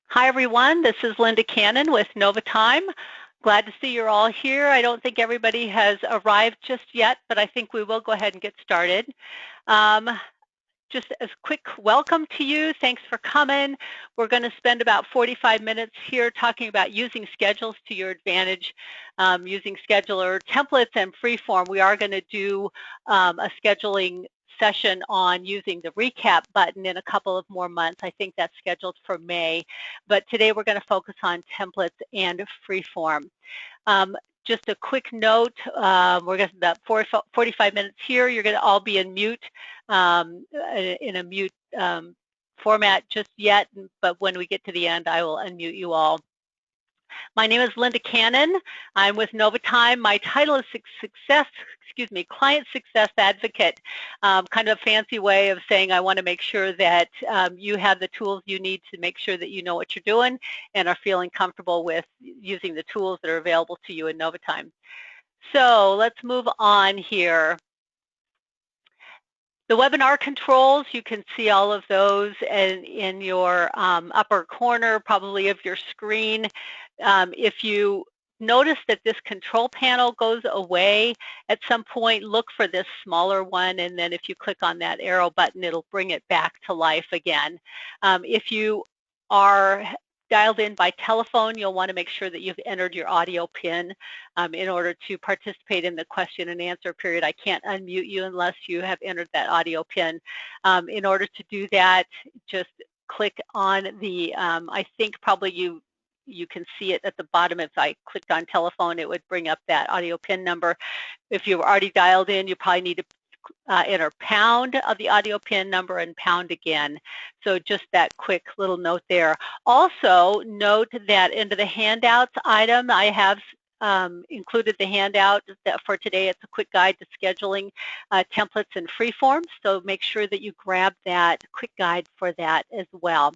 Hi, everyone. This is Linda Cannon with NovaTime. Glad to see you're all here. I don't think everybody has arrived just yet, but I think we will go ahead and get started. Um, just as a quick welcome to you. Thanks for coming. We're going to spend about 45 minutes here talking about using schedules to your advantage, using scheduler templates and freeform. We are going to do a scheduling session on using the recap button in a couple of more months. I think that's scheduled for May. But today we're going to focus on templates and freeform. Just a quick note, we're going to about 45 minutes here. You're going to all be in mute, in a mute format just yet, but when we get to the end, I will unmute you all. My name is Linda Cannon. I'm with NovaTime. My title is Client Success Advocate. Kind of a fancy way of saying I want to make sure that you have the tools you need to make sure that you know what you're doing and are feeling comfortable with using the tools that are available to you in NovaTime. So let's move on here. The webinar controls, you can see all of those in your upper corner, probably of your screen. If you notice that this control panel goes away at some point, look for this smaller one, and then if you click on that arrow button, it'll bring it back to life again. If you are dialed in by telephone, you'll want to make sure that you've entered your audio PIN in order to participate in the question and answer period. I can't unmute you unless you have entered that audio PIN. In order to do that, just click on the, I think probably you can see it at the bottom. If I clicked on telephone, it would bring up that audio PIN number. If you've already dialed in, you probably need to enter pound of the audio PIN number and pound again. So just that quick little note there. Also note that into the handouts item, I have included the handout that for today. It's a quick guide to scheduling templates and freeforms. So make sure that you grab that quick guide for that as well.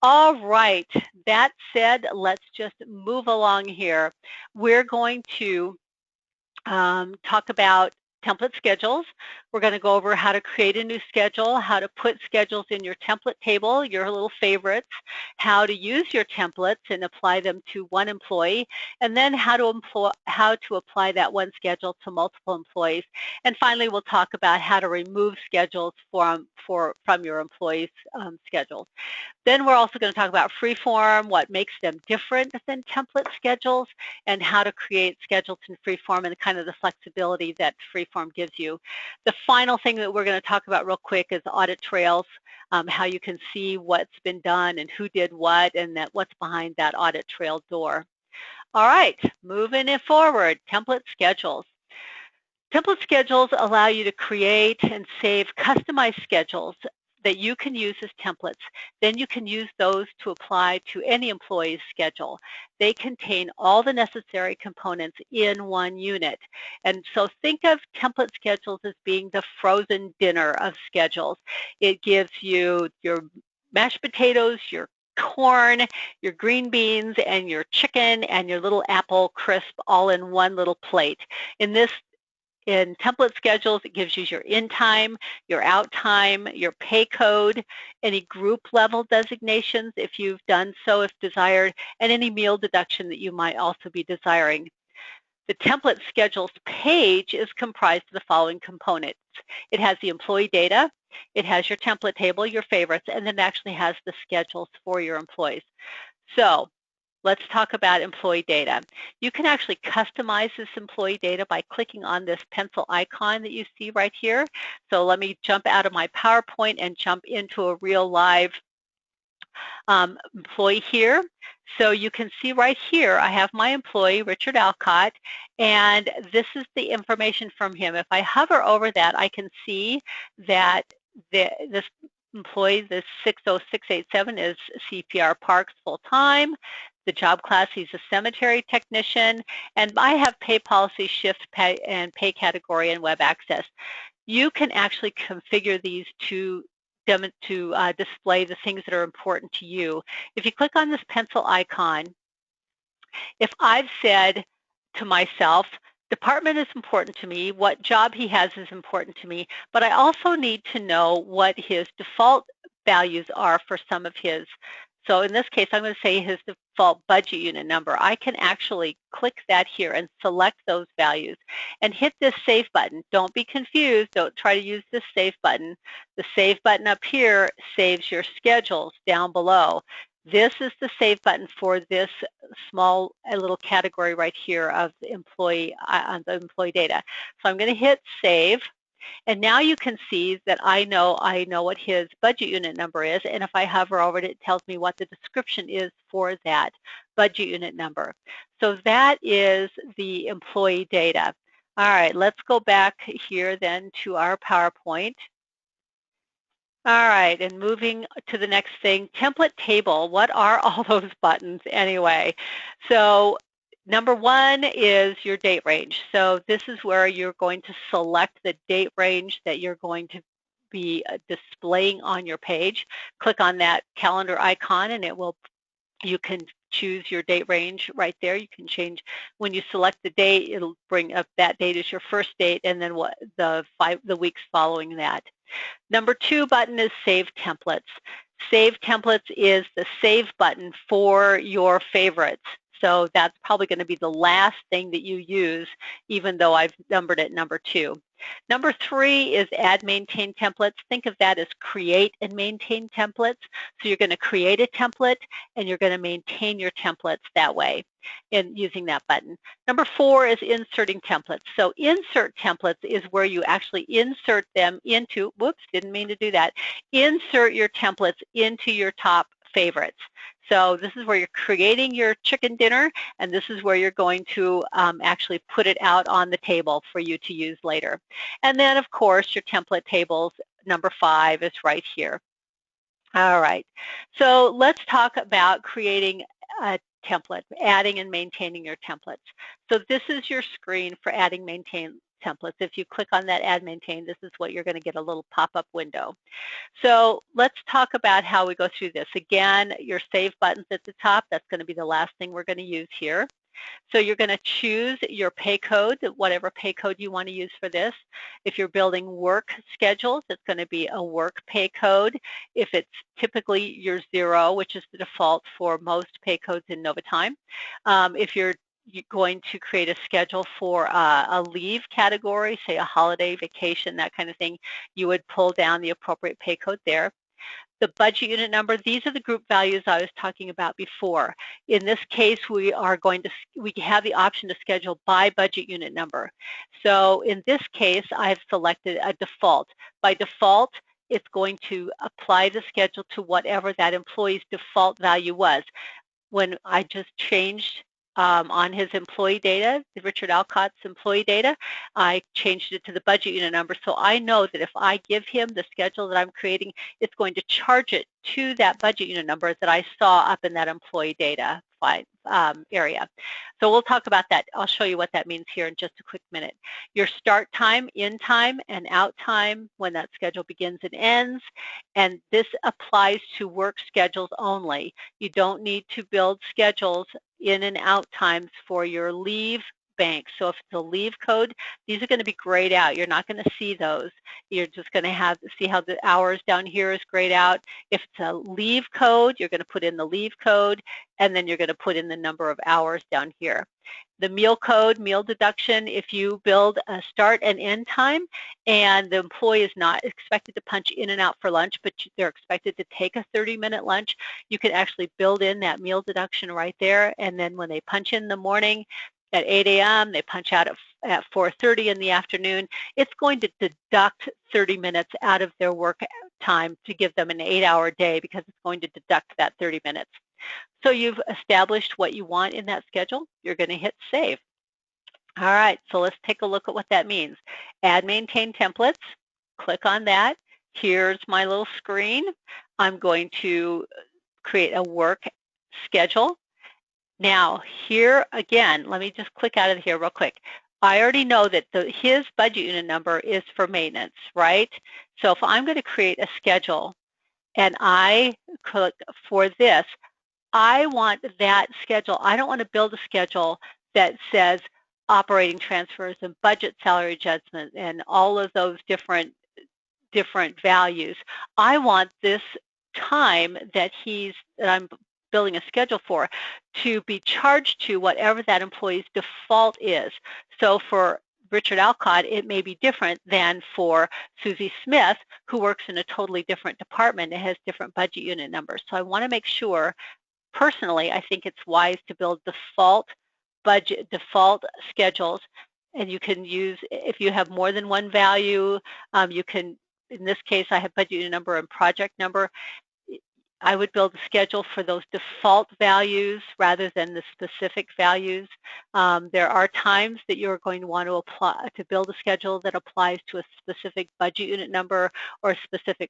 All right, that said, let's just move along here. We're going to talk about template schedules. We're going to go over how to create a new schedule, how to put schedules in your template table, your little favorites, how to use your templates and apply them to one employee, and then how to apply that one schedule to multiple employees. And finally, we'll talk about how to remove schedules from your employees' schedules. Then we're also going to talk about freeform, what makes them different than template schedules, and how to create schedules in freeform and kind of the flexibility that freeform gives you. The final thing that we're going to talk about real quick is audit trails, how you can see what's been done and who did what and what's behind that audit trail door. All right, moving it forward, template schedules. Template schedules allow you to create and save customized schedules that you can use as templates. Then you can use those to apply to any employee's schedule. They contain all the necessary components in one unit. And so think of template schedules as being the frozen dinner of schedules. It gives you your mashed potatoes, your corn, your green beans, and your chicken, and your little apple crisp all in one little plate. In template schedules, it gives you your in time, your out time, your pay code, any group level designations if you've done so if desired, and any meal deduction that you might also be desiring. The template schedules page is comprised of the following components. It has the employee data, it has your template table, your favorites, and then it actually has the schedules for your employees. So let's talk about employee data. You can actually customize this employee data by clicking on this pencil icon that you see right here. So let me jump out of my PowerPoint and jump into a real live employee here. So you can see right here, I have my employee, Richard Alcott, and this is the information from him. If I hover over that, I can see that this employee, this 60687, is CPR Parks full-time. The job class, he's a cemetery technician, and I have pay policy, shift pay, and pay category and web access. You can actually configure these to display the things that are important to you. If you click on this pencil icon, if I've said to myself, department is important to me, what job he has is important to me, but I also need to know what his default values are for some of his So in this case, I'm going to say his default budget unit number. I can actually click that here and select those values and hit this save button. Don't be confused. Don't try to use this save button. The save button up here saves your schedules down below. This is the save button for this small little category right here of the employee data. So I'm going to hit save. And now you can see that I know what his budget unit number is, and if I hover over it, it tells me what the description is for that budget unit number. So that is the employee data. All right, let's go back here then to our PowerPoint. All right, and moving to the next thing, template table. What are all those buttons anyway? So number one is your date range. So this is where you're going to select the date range that you're going to be displaying on your page. Click on that calendar icon and you can choose your date range right there. You can change, when you select the date, it'll bring up that date as your first date and then what the weeks following that. Number two button is Save Templates. Save Templates is the save button for your favorites. So that's probably going to be the last thing that you use, even though I've numbered it number two. Number three is Add Maintain Templates. Think of that as create and maintain templates. So you're going to create a template and you're going to maintain your templates that way in using that button. Number four is inserting templates. So insert templates is where you actually insert them into, whoops, didn't mean to do that, insert your templates into your top favorites. So this is where you're creating your chicken dinner, and this is where you're going to actually put it out on the table for you to use later. And then, of course, your template tables, number 5 is right here. All right, so let's talk about creating a template, adding and maintaining your templates. So this is your screen for adding, maintain templates. If you click on that Add Maintain, this is what you're going to get, a little pop-up window. So let's talk about how we go through this. Again, your Save buttons at the top, that's going to be the last thing we're going to use here. So you're going to choose your pay code, whatever pay code you want to use for this. If you're building work schedules, it's going to be a work pay code. If it's typically your 0, which is the default for most pay codes in Novatime. If you're going to create a schedule for a leave category, say a holiday, vacation, that kind of thing, you would pull down the appropriate pay code there. The budget unit number, these are the group values I was talking about before. In this case, we have the option to schedule by budget unit number. So in this case, I've selected a default. By default, it's going to apply the schedule to whatever that employee's default value was. When I just changed on his employee data, Richard Alcott's employee data, I changed it to the budget unit number. So I know that if I give him the schedule that I'm creating, it's going to charge it to that budget unit number that I saw up in that employee data area. So we'll talk about that. I'll show you what that means here in just a quick minute. Your start time, in time, and out time, when that schedule begins and ends. And this applies to work schedules only. You don't need to build schedules in and out times for your leave bank. So if it's a leave code, these are going to be grayed out. You're not going to see those. You're just going to see how the hours down here is grayed out. If it's a leave code, you're going to put in the leave code, and then you're going to put in the number of hours down here. The meal code, meal deduction, if you build a start and end time and the employee is not expected to punch in and out for lunch, but they're expected to take a 30-minute lunch, you can actually build in that meal deduction right there. And then when they punch in the morning at 8 a.m., they punch out at 4:30 in the afternoon, it's going to deduct 30 minutes out of their work time to give them an 8-hour day, because it's going to deduct that 30 minutes. So you've established what you want in that schedule. You're going to hit save. All right, so let's take a look at what that means. Add Maintain Templates. Click on that. Here's my little screen. I'm going to create a work schedule. Now here again, let me just click out of here real quick. I already know that his budget unit number is for maintenance, right? So if I'm going to create a schedule and I click for this, I want that schedule. I don't want to build a schedule that says operating transfers and budget salary adjustment and all of those different values. I want this time that I'm building a schedule for to be charged to whatever that employee's default is. So for Richard Alcott, it may be different than for Susie Smith, who works in a totally different department and has different budget unit numbers. So I want to make sure, personally, I think it's wise to build default schedules, and you can use, if you have more than one value, you can, in this case, I have budget unit number and project number. I would build a schedule for those default values rather than the specific values. There are times that you're going to want to build a schedule that applies to a specific budget unit number or a specific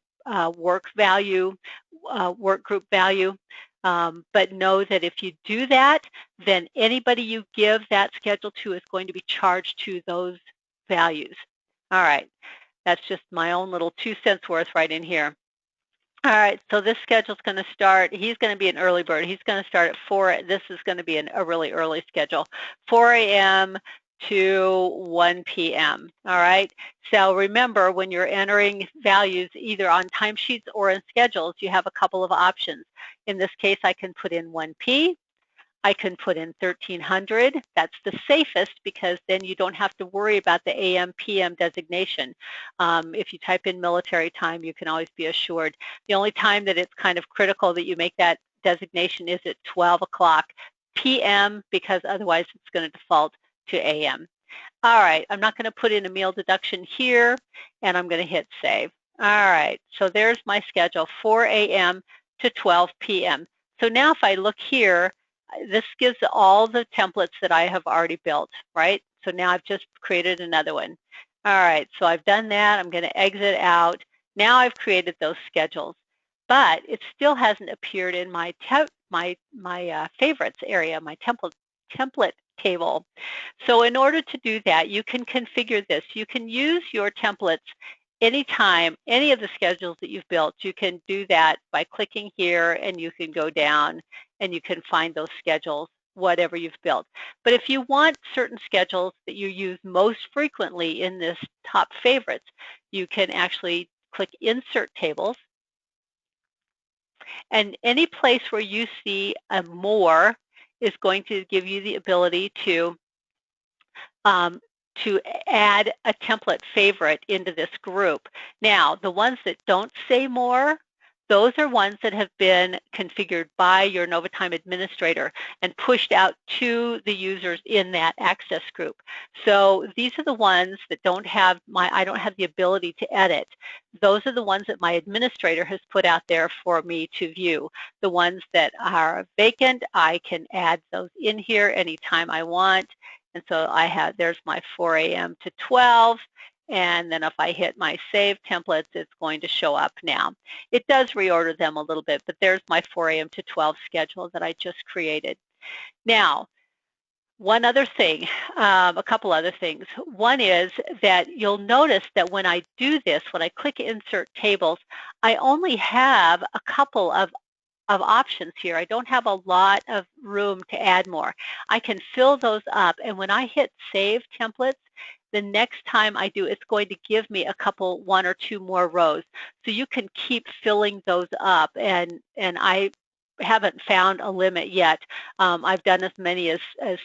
work group value. But know that if you do that, then anybody you give that schedule to is going to be charged to those values. All right, that's just my own little 2 cents worth right in here. All right, so this schedule is going to start, he's going to be an early bird. He's going to start at 4, this is going to be a really early schedule, 4 a.m. to 1 p.m. All right, so remember, when you're entering values either on timesheets or in schedules, you have a couple of options. In this case, I can put in 1P. I can put in 1300. That's the safest because then you don't have to worry about the AM, PM designation. If you type in military time, you can always be assured. The only time that it's kind of critical that you make that designation is at 12 o'clock PM, because otherwise it's going to default to AM. All right, I'm not going to put in a meal deduction here, and I'm going to hit save. All right, so there's my schedule, 4 a.m. to 12 p.m. So now if I look here, this gives all the templates that I have already built, right? So now I've just created another one. All right, so I've done that. I'm going to exit out. Now I've created those schedules, but it still hasn't appeared in my favorites area, my template table. So in order to do that, you can configure this. You can use your templates anytime, any of the schedules that you've built. You can do that by clicking here, and you can go down and you can find those schedules, whatever you've built. But if you want certain schedules that you use most frequently in this top favorites, you can actually click Insert Tables. And any place where you see a more is going to give you the ability to add a template favorite into this group. Now, the ones that don't say more, those are ones that have been configured by your NovaTime administrator and pushed out to the users in that access group. So these are the ones that I don't have the ability to edit. Those are the ones that my administrator has put out there for me to view. The ones that are vacant, I can add those in here anytime I want. And so there's my 4 a.m. to 12. And then if I hit my save templates, it's going to show up now. It does reorder them a little bit, but there's my 4 a.m. to 12 schedule that I just created. Now, one other thing, a couple other things. One is that you'll notice that when I do this, when I click Insert Tables, I only have a couple of options here. I don't have a lot of room to add more. I can fill those up, and when I hit Save Templates, the next time I do, it's going to give me one or two more rows. So you can keep filling those up, and I haven't found a limit yet. I've done as many as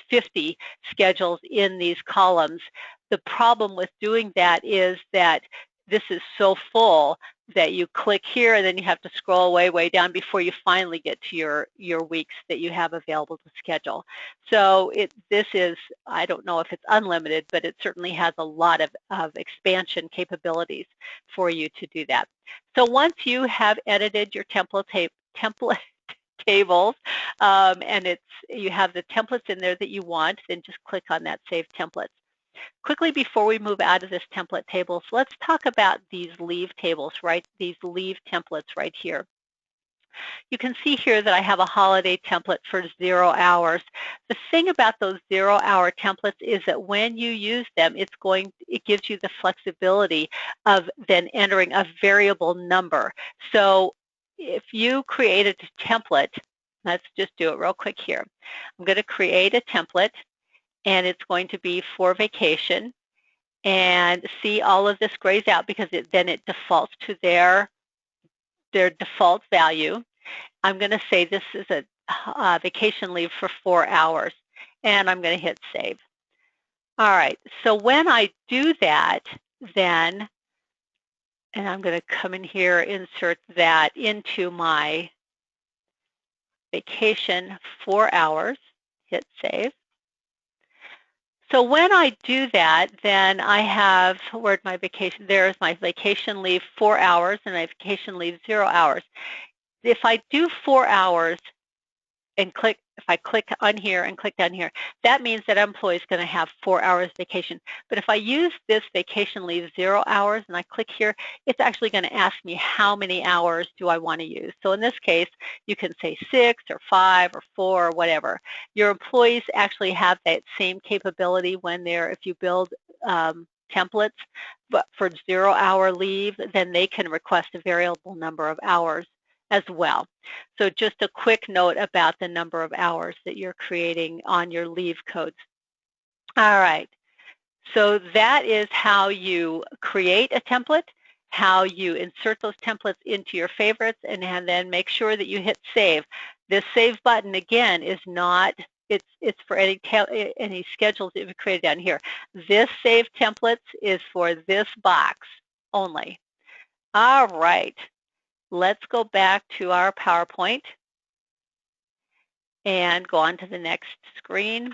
50 schedules in these columns. The problem with doing that is that this is so full that you click here and then you have to scroll way down before you finally get to your weeks that you have available to schedule. So this is, I don't know if it's unlimited, but it certainly has a lot of expansion capabilities for you to do that. So once you have edited your template tables and you have the templates in there that you want, then just click on that Save Templates. Quickly, before we move out of this template tables, let's talk about these leave tables, right? These leave templates right here. You can see here that I have a holiday template for 0 hours. The thing about those 0-hour templates is that when you use them, it gives you the flexibility of then entering a variable number. So if you created a template, let's just do it real quick here. I'm going to create a template, and it's going to be for vacation. And see, all of this grays out because then it defaults to their their default value. I'm going to say this is a vacation leave for 4 hours, and I'm going to hit save. All right, so when I do that, then, and I'm going to come in here, insert that into my vacation 4 hours, hit save. So when I do that, then I have, where's my vacation? There's my vacation leave 4 hours and my vacation leave 0 hours. If I do 4 hours and click, if I click on here and click down here, that means that employee is going to have 4 hours vacation. But if I use this vacation leave 0 hours and I click here, it's actually going to ask me how many hours do I want to use. So in this case, you can say 6 or 5 or 4 or whatever. Your employees actually have that same capability when they're, if you build templates, but for 0 hour leave, then they can request a variable number of hours as well. So just a quick note about the number of hours that you're creating on your leave codes. All right, so that is how you create a template, how you insert those templates into your favorites, and then make sure that you hit save. This save button, again, is not, it's for any schedules that you've created down here. This save templates is for this box only. All right. Let's go back to our PowerPoint and go on to the next screen.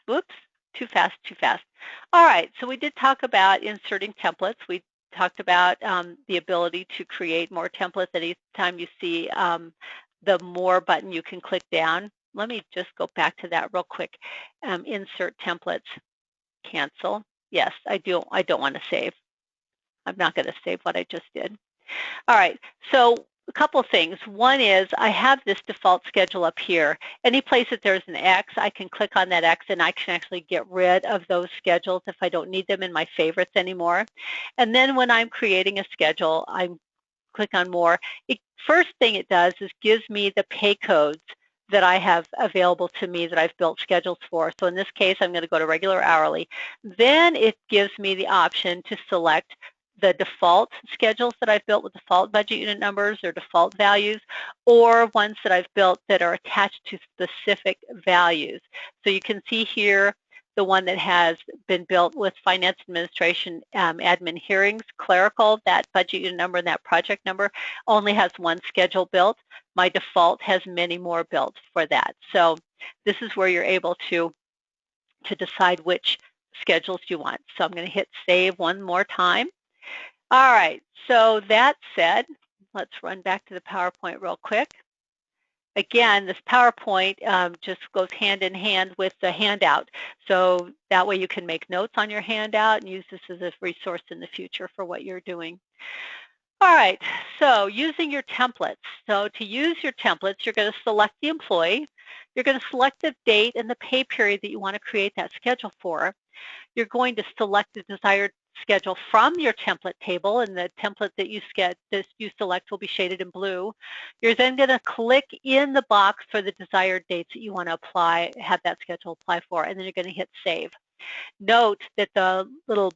Whoops, too fast, too fast. All right, so we did talk about inserting templates. We talked about the ability to create more templates. Anytime you see the more button, you can click down. Let me just go back to that real quick. Insert templates, cancel. Yes, I don't want to save. I'm not going to save what I just did. All right, so a couple of things. One is I have this default schedule up here. Any place that there's an X, I can click on that X and I can actually get rid of those schedules if I don't need them in my favorites anymore. And then when I'm creating a schedule, I click on more. First thing it does is gives me the pay codes that I have available to me that I've built schedules for. So in this case, I'm going to go to regular hourly. Then it gives me the option to select the default schedules that I've built with default budget unit numbers or default values, or ones that I've built that are attached to specific values. So you can see here the one that has been built with finance administration admin hearings, clerical, that budget unit number and that project number only has one schedule built. My default has many more built for that. So this is where you're able to decide which schedules you want. So I'm going to hit save one more time. All right, so that said, let's run back to the PowerPoint real quick. Again, this PowerPoint just goes hand in hand with the handout. So that way you can make notes on your handout and use this as a resource in the future for what you're doing. All right, so using your templates. So to use your templates, you're going to select the employee. You're going to select the date and the pay period that you want to create that schedule for. You're going to select the desired schedule from your template table, and the template that you select will be shaded in blue. You're then going to click in the box for the desired dates that you want to have that schedule apply for, and then you're going to hit save. Note that the little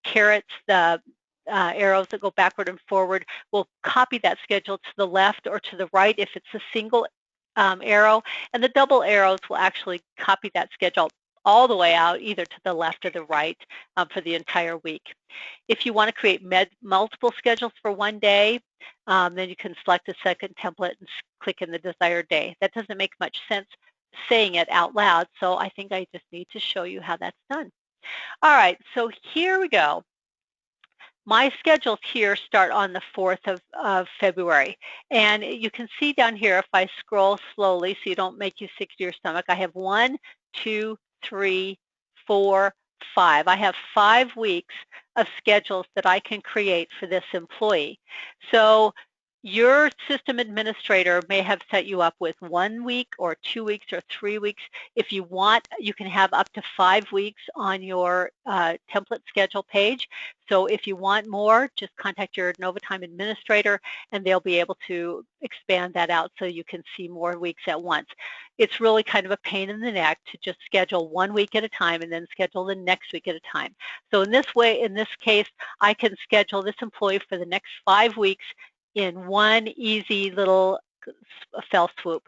carrots, the arrows that go backward and forward, will copy that schedule to the left or to the right if it's a single arrow, and the double arrows will actually copy that schedule all the way out, either to the left or the right for the entire week. If you want to create multiple schedules for one day, then you can select a second template and click in the desired day. That doesn't make much sense saying it out loud, so I think I just need to show you how that's done. All right, so here we go. My schedules here start on the 4th of February. And you can see down here, if I scroll slowly so you don't make you sick to your stomach, I have 1, 2, 3, 4, 5. I have 5 weeks of schedules that I can create for this employee. So your system administrator may have set you up with 1 week or 2 weeks or 3 weeks. If you want, you can have up to 5 weeks on your template schedule page. So if you want more, just contact your NovaTime administrator and they'll be able to expand that out so you can see more weeks at once. It's really kind of a pain in the neck to just schedule 1 week at a time and then schedule the next week at a time. So in this way, in this case, I can schedule this employee for the next 5 weeks in one easy little fell swoop.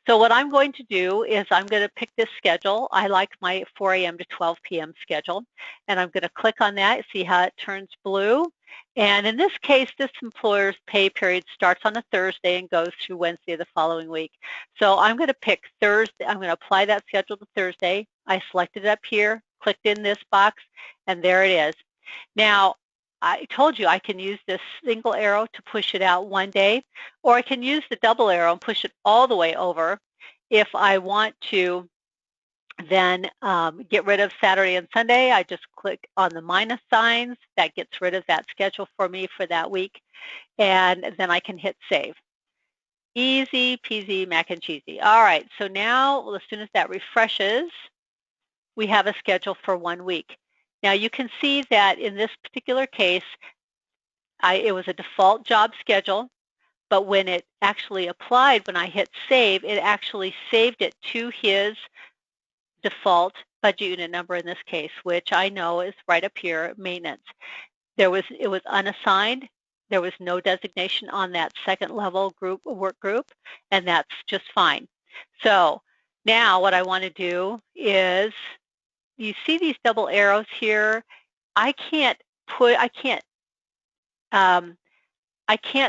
So what I'm going to do is I'm going to pick this schedule. I like my 4 a.m. to 12 p.m. schedule, and I'm going to click on that, see how it turns blue. And in this case, this employer's pay period starts on a Thursday and goes through Wednesday of the following week. So I'm going to pick Thursday. I'm going to apply that schedule to Thursday. I selected it up here, clicked in this box, and there it is. Now, I told you I can use this single arrow to push it out one day, or I can use the double arrow and push it all the way over if I want to then get rid of Saturday and Sunday. I just click on the minus signs. That gets rid of that schedule for me for that week, and then I can hit save. Easy peasy mac and cheesy. All right, so now as soon as that refreshes, we have a schedule for 1 week. Now you can see that in this particular case, it was a default job schedule, but when it actually applied, when I hit save, it actually saved it to his default budget unit number in this case, which I know is right up here, maintenance. It was unassigned. There was no designation on that second level work group, and that's just fine. So now what I want to do is, you see these double arrows here. I can't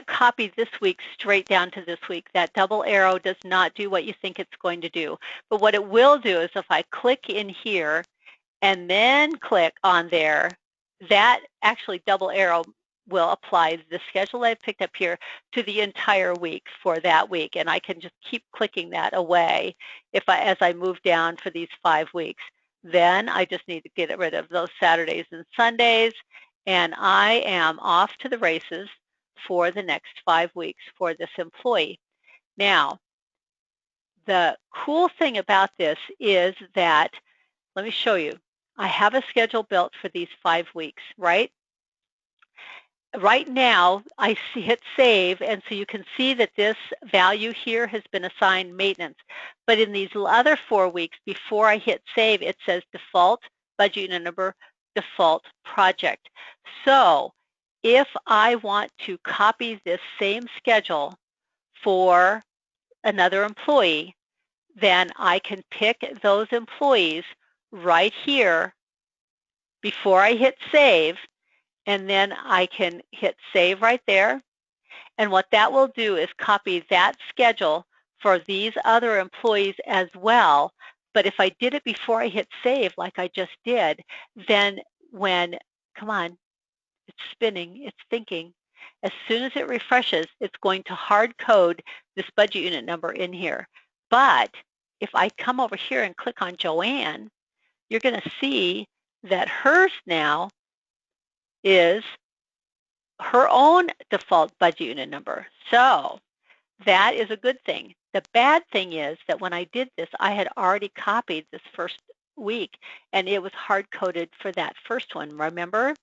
copy this week straight down to this week. That double arrow does not do what you think it's going to do. But what it will do is if I click in here and then click on there, that actually double arrow will apply the schedule I've picked up here to the entire week for that week. And I can just keep clicking that away as I move down for these 5 weeks. Then I just need to get rid of those Saturdays and Sundays, and I am off to the races for the next 5 weeks for this employee. Now, the cool thing about this is that, let me show you, I have a schedule built for these 5 weeks, right? Right now, I hit save, and so you can see that this value here has been assigned maintenance. But in these other 4 weeks, before I hit save, it says default budget unit number, default project. So if I want to copy this same schedule for another employee, then I can pick those employees right here before I hit save, and then I can hit save right there. And what that will do is copy that schedule for these other employees as well. But if I did it before I hit save like I just did, then come on, it's spinning, it's thinking. As soon as it refreshes, it's going to hard code this budget unit number in here. But if I come over here and click on Joanne, you're going to see that hers now is her own default budget unit number. So that is a good thing. The bad thing is that when I did this, I had already copied this first week, and it was hard-coded for that first one, remember?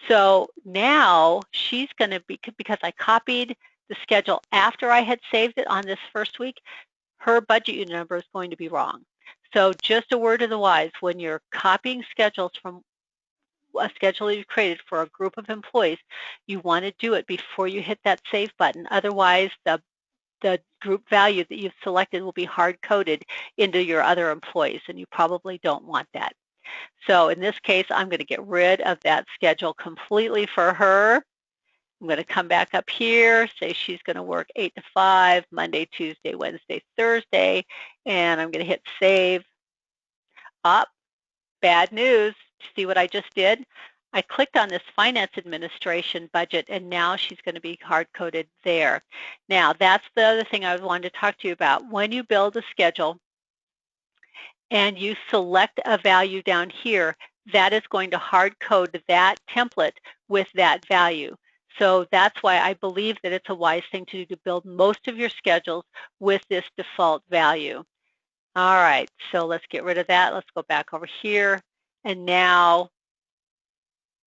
So now she's going to be, because I copied the schedule after I had saved it on this first week, her budget unit number is going to be wrong. So just a word to the wise, when you're copying schedules from a schedule you've created for a group of employees, you want to do it before you hit that save button. Otherwise, the group value that you've selected will be hard-coded into your other employees, and you probably don't want that. So in this case, I'm going to get rid of that schedule completely for her. I'm going to come back up here, say she's going to work 8 to 5, Monday, Tuesday, Wednesday, Thursday, and I'm going to hit save. Up. Bad news. See what I just did? I clicked on this finance administration budget, and now she's going to be hard-coded there. Now, that's the other thing I wanted to talk to you about. When you build a schedule and you select a value down here, that is going to hard-code that template with that value. So that's why I believe that it's a wise thing to do to build most of your schedules with this default value. All right, so let's get rid of that. Let's go back over here. And now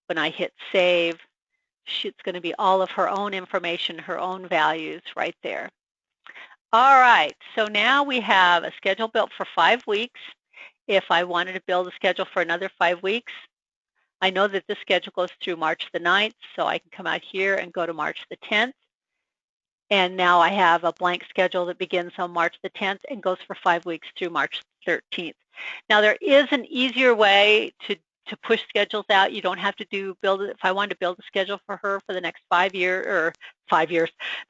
when I hit save, it's going to be all of her own information, her own values right there. All right, so now we have a schedule built for 5 weeks. If I wanted to build a schedule for another 5 weeks, I know that this schedule goes through March the 9th, so I can come out here and go to March the 10th. And now I have a blank schedule that begins on March the 10th and goes for 5 weeks through March 13th. Now there is an easier way to push schedules out. You don't have to if I wanted to build a schedule for her for the next 5 years,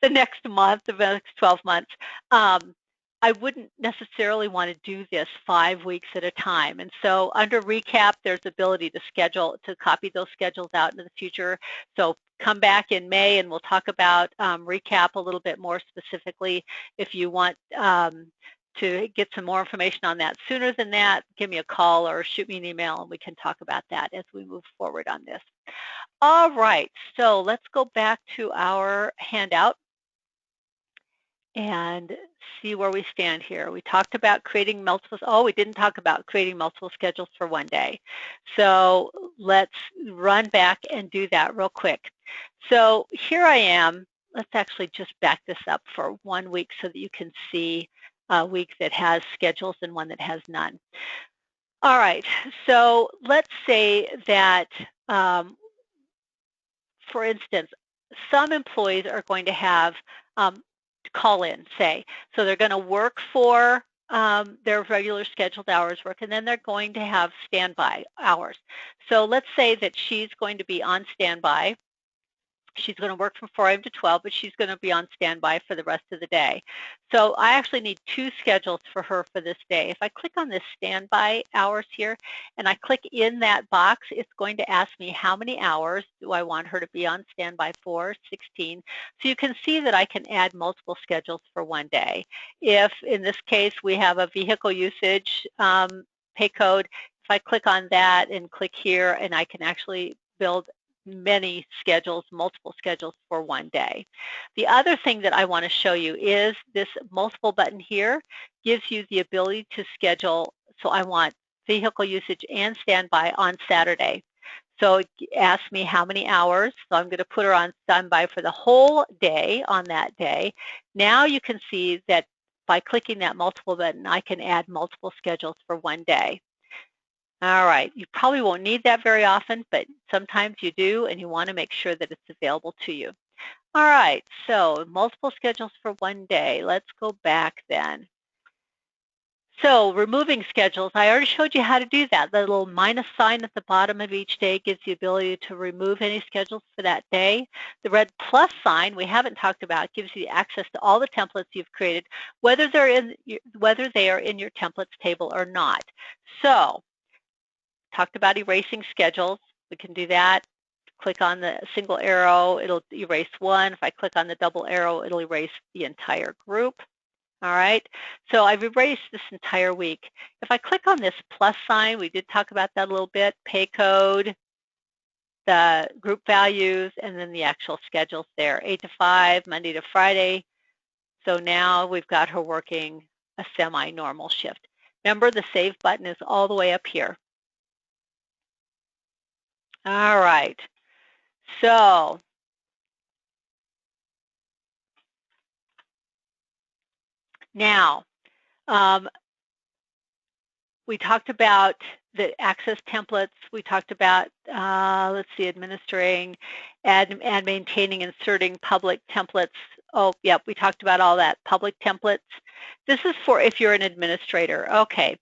the next month, the next 12 months, I wouldn't necessarily want to do this 5 weeks at a time. And so under recap, there's ability to copy those schedules out into the future. So come back in May and we'll talk about recap a little bit more specifically. If you want to get some more information on that sooner than that, give me a call or shoot me an email and we can talk about that as we move forward on this. All right, so let's go back to our handout and see where we stand here. We talked about creating we didn't talk about creating multiple schedules for one day. So let's run back and do that real quick. So here I am. Let's actually just back this up for 1 week so that you can see a week that has schedules and one that has none. All right, so let's say that, for instance, some employees are going to have call in, say. So they're going to work for their regular scheduled hours work, and then they're going to have standby hours. So let's say that she's going to be on standby. She's going to work from 4 a.m. to 12, but she's going to be on standby for the rest of the day. So I actually need 2 schedules for her for this day. If I click on this standby hours here and I click in that box, it's going to ask me how many hours do I want her to be on standby for, 16. So you can see that I can add multiple schedules for one day. If in this case we have a vehicle usage pay code, if I click on that and click here, and I can actually build many schedules, multiple schedules for one day. The other thing that I want to show you is this multiple button here gives you the ability to schedule. So I want vehicle usage and standby on Saturday. So it asks me how many hours. So I'm going to put her on standby for the whole day on that day. Now you can see that by clicking that multiple button, I can add multiple schedules for one day. All right, you probably won't need that very often, but sometimes you do, and you want to make sure that it's available to you. All right, so multiple schedules for one day. Let's go back then. So removing schedules, I already showed you how to do that. The little minus sign at the bottom of each day gives you the ability to remove any schedules for that day. The red plus sign we haven't talked about gives you access to all the templates you've created, whether they are in your templates table or not. So talked about erasing schedules. We can do that. Click on the single arrow, it'll erase one. If I click on the double arrow, it'll erase the entire group. All right, so I've erased this entire week. If I click on this plus sign, we did talk about that a little bit, pay code, the group values, and then the actual schedules there, 8 to 5, Monday to Friday. So now we've got her working a semi-normal shift. Remember, the save button is all the way up here. All right, so now we talked about the access templates. We talked about, let's see, administering and maintaining, inserting public templates. Oh, yep, we talked about all that, public templates. This is for if you're an administrator. Okay,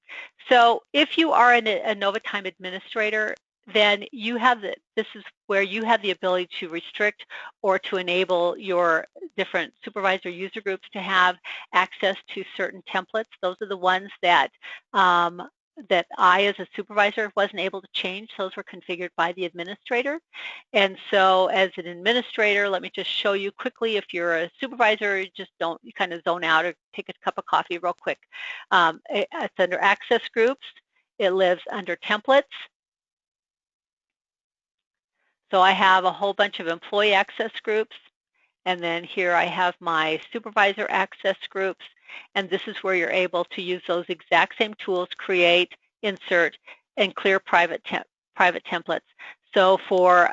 so if you are a NovaTime administrator, then you have this is where you have the ability to restrict or to enable your different supervisor user groups to have access to certain templates. Those are the ones that that I, as a supervisor, wasn't able to change. Those were configured by the administrator. And so as an administrator, let me just show you quickly. If you're a supervisor, you kind of zone out or take a cup of coffee real quick. It's under access groups. It lives under templates. So I have a whole bunch of employee access groups, and then here I have my supervisor access groups, and this is where you're able to use those exact same tools, create, insert, and clear private templates. So for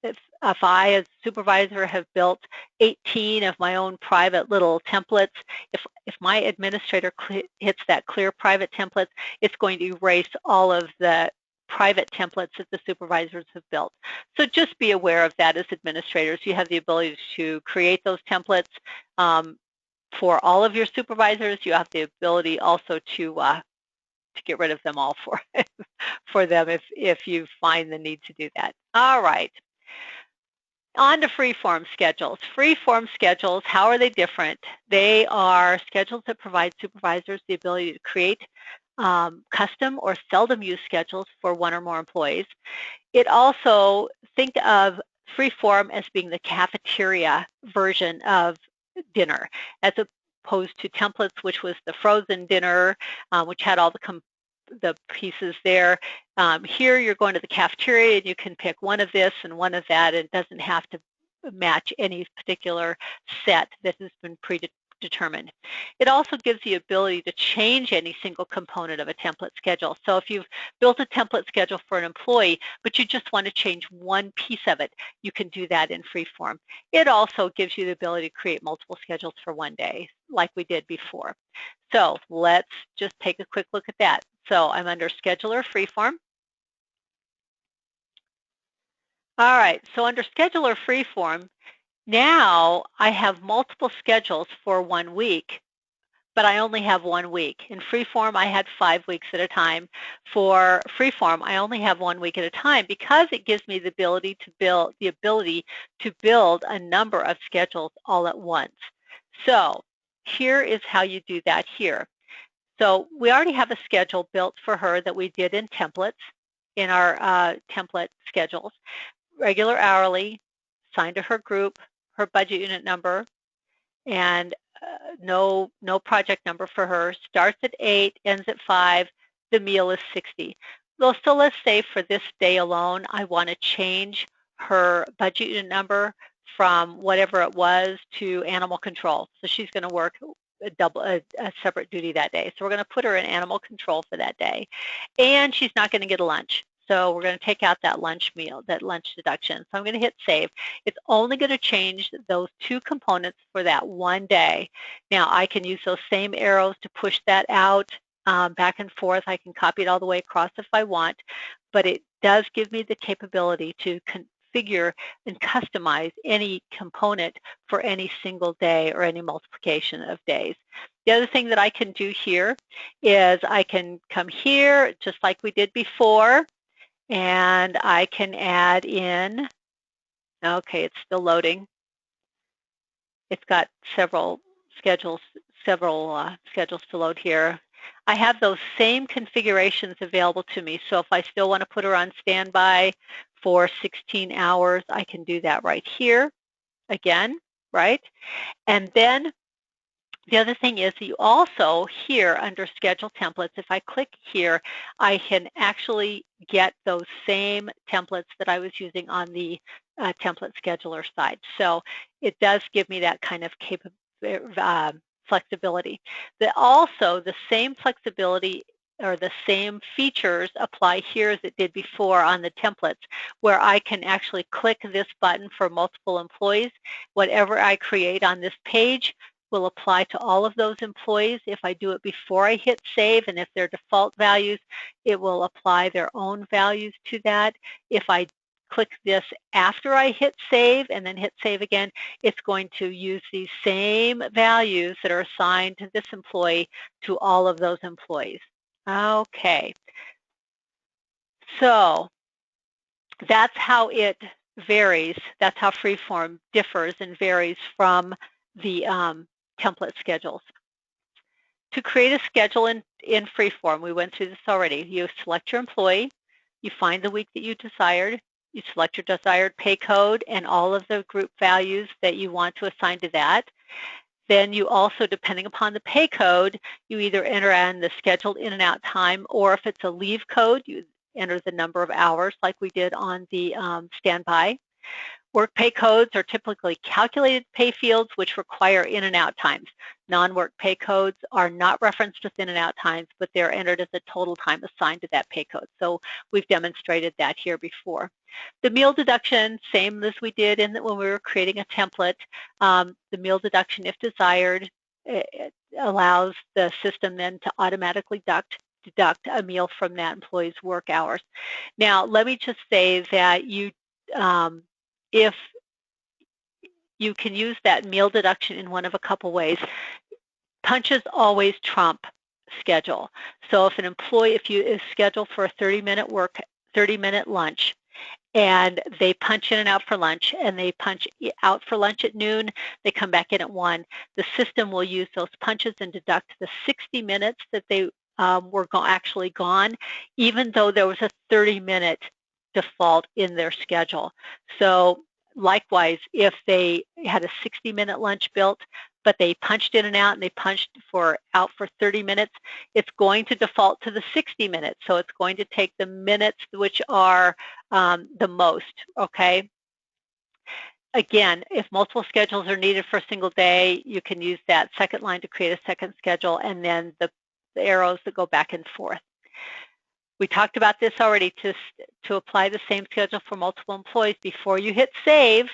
if I, as supervisor, have built 18 of my own private little templates, if my administrator hits that clear private templates, it's going to erase all of the private templates that the supervisors have built. So just be aware of that as administrators. You have the ability to create those templates for all of your supervisors. You have the ability also to get rid of them all for them if you find the need to do that. All right. On to free-form schedules. Free-form schedules, how are they different? They are schedules that provide supervisors the ability to create custom or seldom used schedules for one or more employees. It also, think of free-form as being the cafeteria version of dinner, as opposed to templates, which was the frozen dinner, which had all the pieces there. Here you're going to the cafeteria and you can pick one of this and one of that. It doesn't have to match any particular set that has been predetermined. It also gives the ability to change any single component of a template schedule. So if you've built a template schedule for an employee, but you just want to change one piece of it, you can do that in free-form. It also gives you the ability to create multiple schedules for one day, like we did before. So let's just take a quick look at that. So I'm under Scheduler Freeform. All right, so under Scheduler Freeform, now I have multiple schedules for 1 week, but I only have 1 week. In Freeform, I had 5 weeks at a time. For Freeform, I only have 1 week at a time because it gives me the ability to build a number of schedules all at once. So here is how you do that here. So we already have a schedule built for her that we did in templates, in our template schedules. Regular hourly, assigned to her group, her budget unit number, and no project number for her. Starts at 8, ends at 5. The meal is 60. Well, so let's say for this day alone, I want to change her budget unit number from whatever it was to animal control. So she's going to work a separate duty that day. So we're going to put her in animal control for that day. And she's not going to get a lunch. So we're going to take out that lunch meal, that lunch deduction. So I'm going to hit save. It's only going to change those 2 components for that one day. Now I can use those same arrows to push that out back and forth. I can copy it all the way across if I want, but it does give me the capability to configure and customize any component for any single day or any multiplication of days. The other thing that I can do here is I can come here just like we did before, and I can add in, okay, it's still loading. It's got several schedules to load here. I have those same configurations available to me. So if I still want to put her on standby for 16 hours, I can do that right here again, right? And then the other thing is that you also here under schedule templates, if I click here, I can actually get those same templates that I was using on the template scheduler side. So it does give me that kind of flexibility. Also, the same flexibility or the same features apply here as it did before on the templates, where I can actually click this button for multiple employees. Whatever I create on this page will apply to all of those employees. If I do it before I hit save, and if they're default values, it will apply their own values to that. If I click this after I hit save and then hit save again, it's going to use these same values that are assigned to this employee to all of those employees. Okay, so that's how it varies. That's how Freeform differs and varies from the template schedules. To create a schedule in Freeform, we went through this already. You select your employee, you find the week that you desired, you select your desired pay code and all of the group values that you want to assign to that. Then you also, depending upon the pay code, you either enter in the scheduled in and out time, or if it's a leave code, you enter the number of hours like we did on the standby. Work pay codes are typically calculated pay fields which require in and out times. Non-work pay codes are not referenced with in and out times, but they're entered as a total time assigned to that pay code. So we've demonstrated that here before. The meal deduction, same as we did when we were creating a template. The meal deduction, if desired, it allows the system then to automatically deduct deduct a meal from that employee's work hours. Now, let me just say that if you can use that meal deduction in one of a couple ways. Punches always trump schedule. So if an employee, if you is scheduled for a 30-minute lunch, and they punch in and out for lunch, and they punch out for lunch at noon, they come back in at 1, the system will use those punches and deduct the 60 minutes that they were actually gone, even though there was a 30-minute default in their schedule. So likewise, if they had a 60-minute lunch built, but they punched in and out and they punched out for 30 minutes, it's going to default to the 60 minutes. So it's going to take the minutes which are the most, okay? Again, if multiple schedules are needed for a single day, you can use that second line to create a second schedule, and then the arrows that go back and forth. We talked about this already. To apply the same schedule for multiple employees, before you hit save,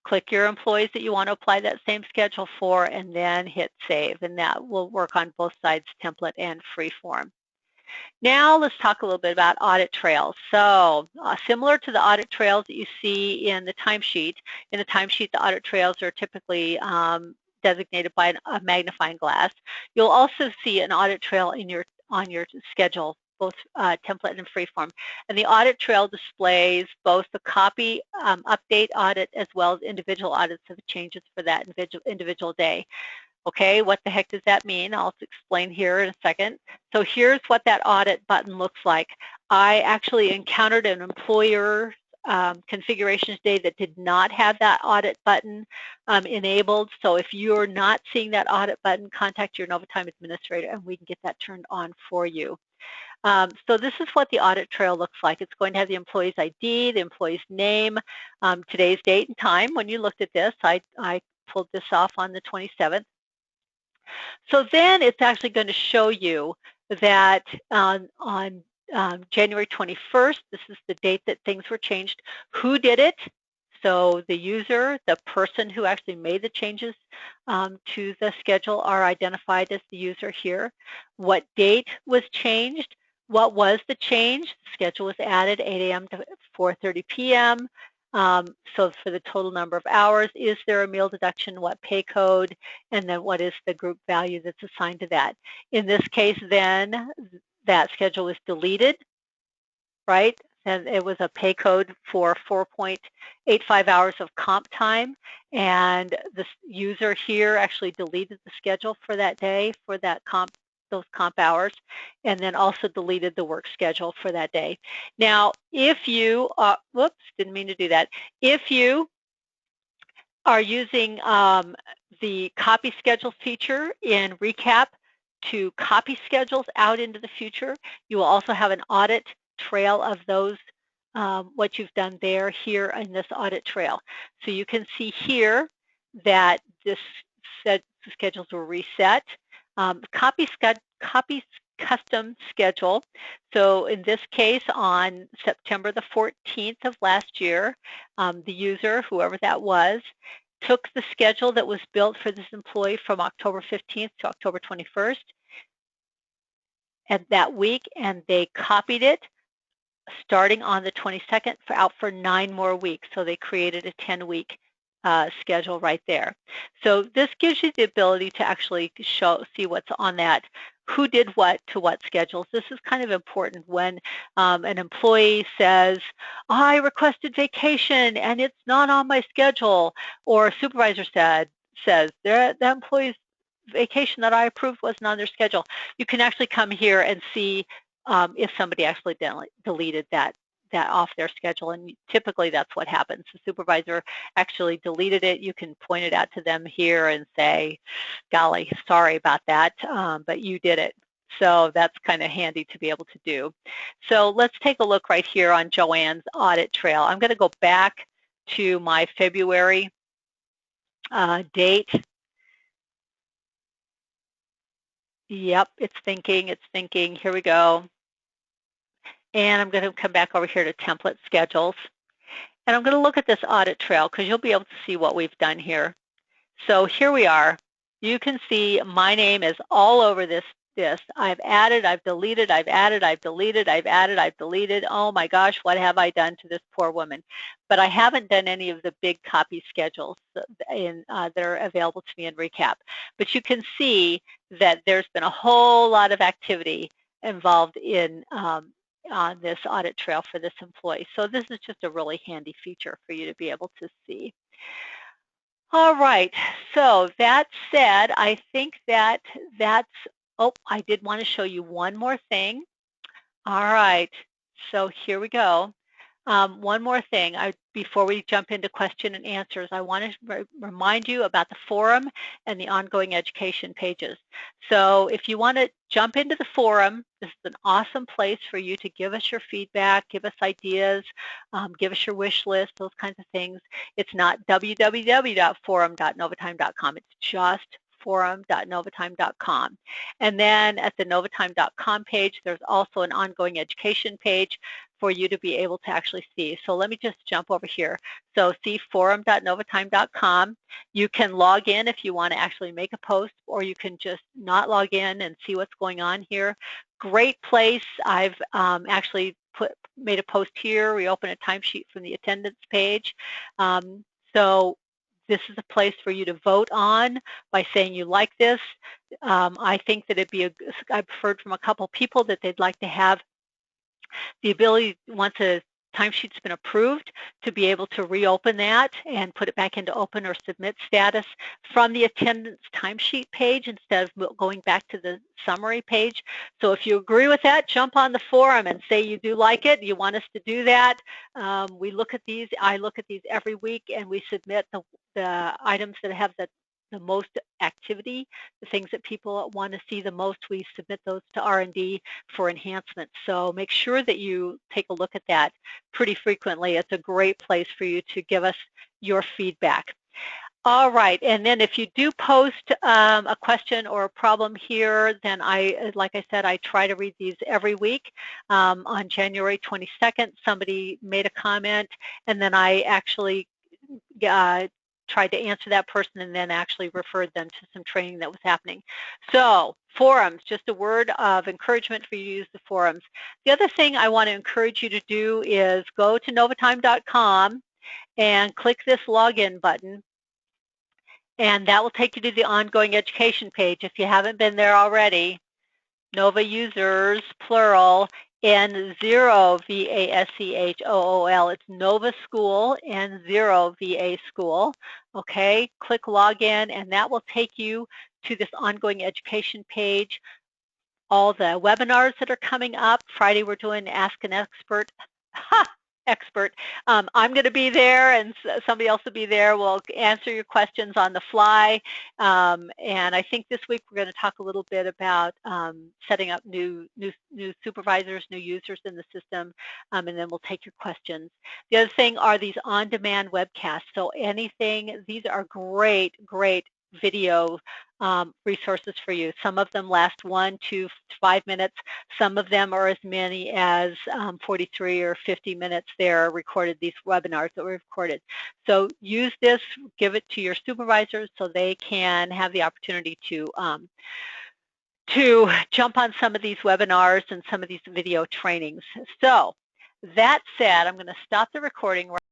click your employees that you want to apply that same schedule for, and then hit save, and that will work on both sides, template and freeform. Now let's talk a little bit about audit trails. So similar to the audit trails that you see in the timesheet, the audit trails are typically designated by a magnifying glass. You'll also see an audit trail on your schedule, both template and freeform. And the audit trail displays both the copy update audit as well as individual audits of the changes for that individual day. Okay, what the heck does that mean? I'll explain here in a second. So here's what that audit button looks like. I actually encountered an employer configurations day that did not have that audit button enabled. So if you're not seeing that audit button, contact your NovaTime administrator and we can get that turned on for you. So this is what the audit trail looks like. It's going to have the employee's ID, the employee's name, today's date and time. When you looked at this, I pulled this off on the 27th. So then it's actually going to show you that on January 21st, this is the date that things were changed, who did it. So the user, the person who actually made the changes to the schedule are identified as the user here. What date was changed? What was the change? The schedule was added 8 a.m. to 4:30 p.m. So for the total number of hours, is there a meal deduction? What pay code? And then what is the group value that's assigned to that? In this case, then that schedule was deleted, right? And it was a pay code for 4.85 hours of comp time. And the user here actually deleted the schedule for that day for that those comp hours, and then also deleted the work schedule for that day. Now, if you, whoops, didn't mean to do that. If you are using the copy schedule feature in Recap to copy schedules out into the future, you will also have an audit trail of those, what you've done there here in this audit trail. So you can see here that this schedules were reset. Copy custom schedule. So in this case, on September the 14th of last year, the user, whoever that was, took the schedule that was built for this employee from October 15th to October 21st and that week, and they copied it starting on the 22nd out for 9 more weeks. So they created a 10-week schedule right there. So this gives you the ability to actually see what's on that, who did what to what schedules. This is kind of important when an employee says, I requested vacation and it's not on my schedule, or a supervisor says that employee's vacation that I approved wasn't on their schedule. You can actually come here and see if somebody actually deleted that off their schedule, and typically that's what happens. The supervisor actually deleted it. You can point it out to them here and say, golly, sorry about that, but you did it. So that's kind of handy to be able to do. So let's take a look right here on Joanne's audit trail. I'm going to go back to my February date. Yep, it's thinking. Here we go. And I'm going to come back over here to template schedules. And I'm going to look at this audit trail because you'll be able to see what we've done here. So here we are. You can see my name is all over this this. I've added, I've deleted, I've added, I've deleted, I've added, I've deleted. Oh my gosh, what have I done to this poor woman? But I haven't done any of the big copy schedules that are available to me in Recap. But you can see that there's been a whole lot of activity involved in on this audit trail for this employee. So this is just a really handy feature for you to be able to see. All right, so that said, I think that's, oh, I did want to show you one more thing. All right, so here we go. One more thing, before we jump into question and answers, I want to remind you about the forum and the ongoing education pages. So if you want to jump into the forum, this is an awesome place for you to give us your feedback, give us ideas, give us your wish list, those kinds of things. It's not www.forum.novatime.com. It's just forum.novatime.com. And then at the novatime.com page, there's also an ongoing education page for you to be able to actually see. So let me just jump over here. So see forum.novatime.com. You can log in if you want to actually make a post, or you can just not log in and see what's going on here. Great place. I've actually made a post here. We open a timesheet from the attendance page. So this is a place for you to vote on by saying you like this. I think that I've heard from a couple people that they'd like to have the ability, once a timesheet's been approved, to be able to reopen that and put it back into open or submit status from the attendance timesheet page instead of going back to the summary page. So if you agree with that, jump on the forum and say you do like it, you want us to do that. We look at these, I look at these every week, and we submit the items that have the most activity, the things that people want to see the most. We submit those to R&D for enhancement. So make sure that you take a look at that pretty frequently. It's a great place for you to give us your feedback. All right, and then if you do post a question or a problem here, then like I said, I try to read these every week. On January 22nd, somebody made a comment, and then I actually tried to answer that person and then actually referred them to some training that was happening. So forums, just a word of encouragement for you to use the forums. The other thing I want to encourage you to do is go to novatime.com and click this login button, and that will take you to the ongoing education page. If you haven't been there already, Nova users, plural, N0 VASCHOOL. It's Nova School, N0 VA School. Okay, click login, and that will take you to this ongoing education page. All the webinars that are coming up. Friday we're doing Ask an Expert. Expert. I'm going to be there, and somebody else will be there. We'll answer your questions on the fly. And I think this week we're going to talk a little bit about setting up new supervisors, new users in the system, and then we'll take your questions. The other thing are these on-demand webcasts. So these are great video resources for you. Some of them last 1 to 5 minutes. Some of them are as many as 43 or 50 minutes. They're recorded, these webinars that were recorded. So use this, give it to your supervisors so they can have the opportunity to jump on some of these webinars and some of these video trainings. So that said, I'm going to stop the recording.